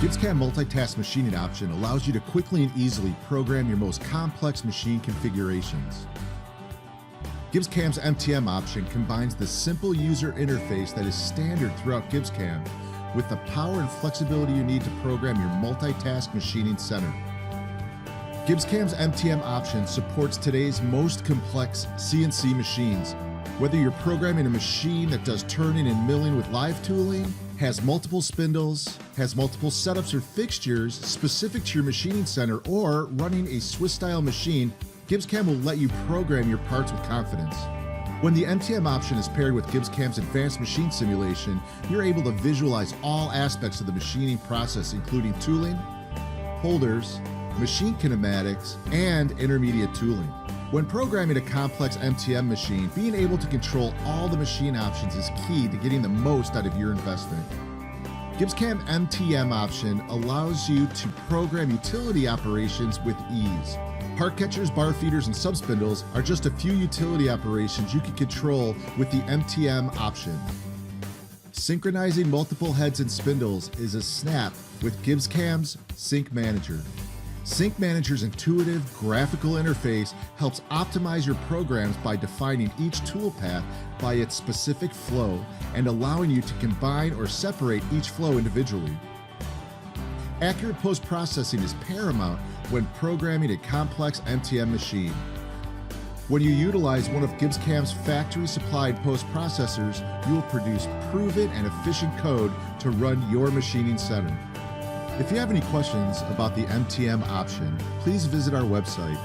GibbsCAM multitask machining option allows you to quickly and easily program your most complex machine configurations. GibbsCAM's MTM option combines the simple user interface that is standard throughout GibbsCAM with the power and flexibility you need to program your multitask machining center. GibbsCAM's MTM option supports today's most complex CNC machines. Whether you're programming a machine that does turning and milling with live tooling, has multiple spindles, has multiple setups or fixtures specific to your machining center, or running a Swiss-style machine, GibbsCAM will let you program your parts with confidence. When the MTM option is paired with GibbsCAM's advanced machine simulation, you're able to visualize all aspects of the machining process, including tooling, holders, machine kinematics, and intermediate tooling. When programming a complex MTM machine, being able to control all the machine options is key to getting the most out of your investment. GibbsCAM MTM option allows you to program utility operations with ease. Part catchers, bar feeders, and subspindles are just a few utility operations you can control with the MTM option. Synchronizing multiple heads and spindles is a snap with GibbsCAM's Sync Manager. Sync Manager's intuitive graphical interface helps optimize your programs by defining each tool path by its specific flow and allowing you to combine or separate each flow individually. Accurate post-processing is paramount when programming a complex MTM machine. When you utilize one of GibbsCAM's factory-supplied post-processors, you will produce proven and efficient code to run your machining center. If you have any questions about the MTM option, please visit our website